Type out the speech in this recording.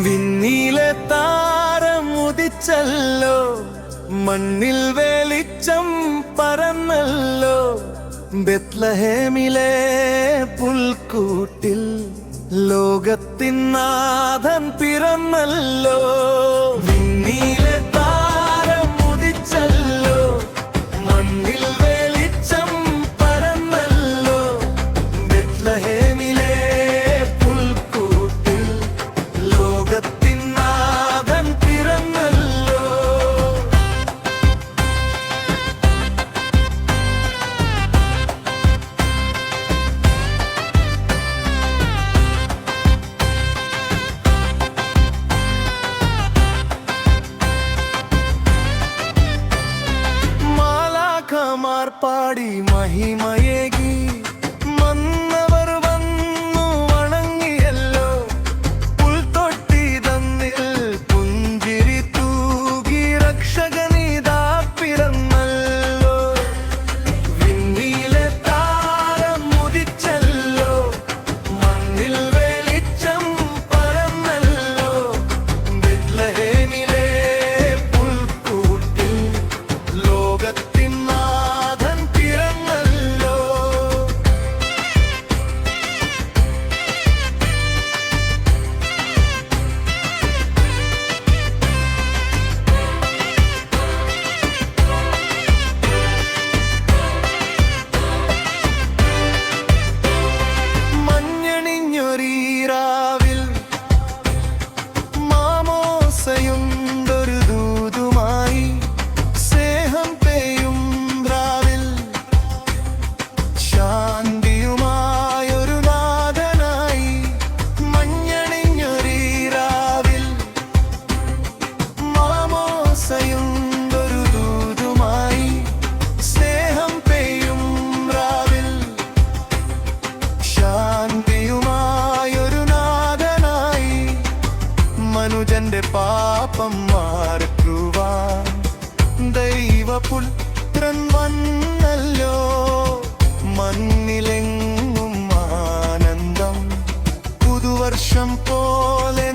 വിണ്ണിലെ താരം ഉദിച്ചല്ലോ, മണ്ണിൽ വെളിച്ചം പരന്നല്ലോ. ബെത്ലഹേമിലെ പുൽക്കൂട്ടിൽ ലോകത്തിൻ നാഥൻ പിറന്നല്ലോ. വിണ്ണിലെ താരം ഉദിച്ചല്ലോ, മണ്ണിൽ വെളിച്ചം പരന്നല്ലോ. ബെത്ലഹേമിലെ പുൽക്കൂട്ടിൽ ലോകത്തിൻ നാഥൻ പിറന്നല്ലോ. മാലാഖമാർ പാടി മഹിമയേകി, മന്നവർ വന്നു വണങ്ങിയല്ലോ. പുൽത്തൊട്ടി തന്നിൽ പുഞ്ചിരി തൂകി രക്ഷകനിതാ പിറന്നല്ലോ. വിണ്ണിലെ താരം ഉദിച്ചല്ലോ, മണ്ണിൽ വെളിച്ചം പരന്നല്ലോ. ബെത്ലഹേമിലെ പുൽക്കൂട്ടിൽ ലോകത്തിൻ നാഥൻ പിറന്നല്ലോ. മഞ്ഞണിഞ്ഞൊരീരാവിൽ മാമോസയുണ്ടൊരു ദൂതുമായി. സ്നേഹം പെയ്യും രാവിൽ ശാന്തിയുമായൊരു നാഥനായി. മഞ്ഞണിഞ്ഞൊരീരാവിൽ മാമോസയുണ്ടൊരു ദൂതുമായി. സ്നേഹം പെയ്യും രാവിൽ ശാന്തിയുമായൊരു നാഥനായി. മനുജന്റെ പാപം മാറ്റുവാൻ ദൈവപുത്രൻ വന്നല്ലോ. മണ്ണിലെങ്ങും ആനന്ദം പുതുവർഷം പോലെ